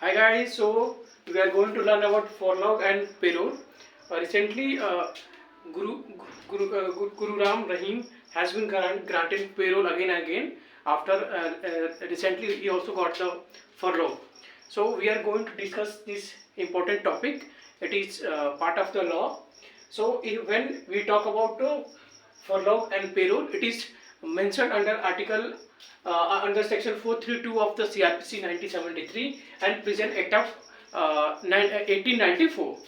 Hi guys, so we are going to learn about furlough and payroll. Recently, Guru, Guru Ram Rahim has been granted payroll again and again. After recently, he also got the furlough. So we are going to discuss this important topic. It is part of the law. So when we talk about furlough and payroll, it is mentioned under article under section 432 of the CRPC 1973 and Prison Act of 1894.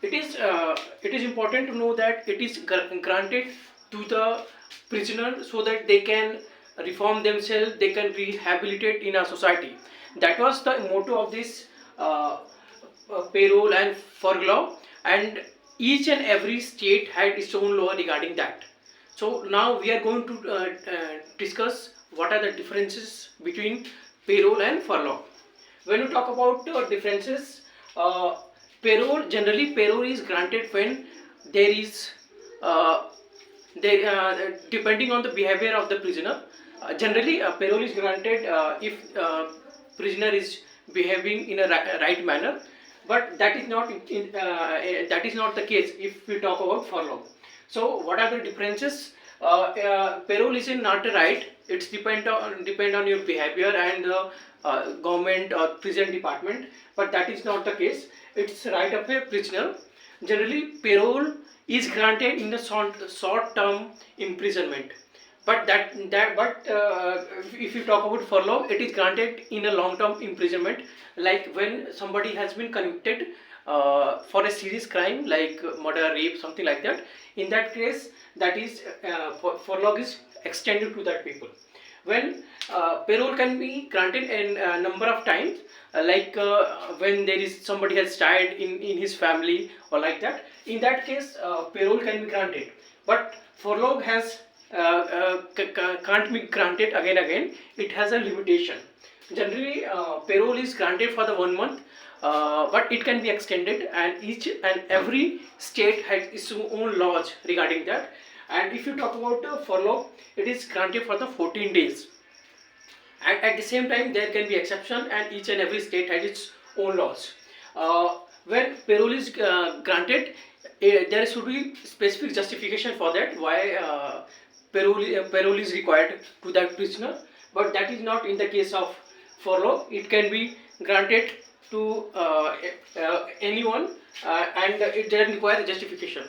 It is important to know that it is granted to the prisoner so that they can reform themselves, they can rehabilitate in a society. That was the motto of this payroll and furlough, and each and every state had its own law regarding that. So now we are going to discuss what are the differences between payroll and furlough. When you talk about differences, uh, payroll is granted when there is depending on the behavior of the prisoner. Generally, payroll is granted if prisoner is behaving in a right manner, but that is not the case if we talk about furlough. So, what are the differences? Payroll is not a right. It's depend on your behavior and government or prison department, but that is not the case. It's right of a prisoner. Generally, payroll is granted in the short term imprisonment, but if you talk about furlough, it is granted in a long term imprisonment, like when somebody has been convicted for a serious crime like murder, rape, something like that. In that case, that is furlough is extended to that people. When payroll can be granted in a number of times, when there is somebody has died in his family or like that. In that case, payroll can be granted, but furlough has can't be granted again. It has a limitation. Generally, payroll is granted for the 1 month, but it can be extended, and each and every state has its own laws regarding that. And if you talk about furlough, it is granted for the 14 days. And at the same time, there can be exception, and each and every state has its own laws. When payroll is granted, there should be specific justification for that why payroll is required to that prisoner, but that is not in the case of furlough. It can be granted to anyone, and it doesn't require justification.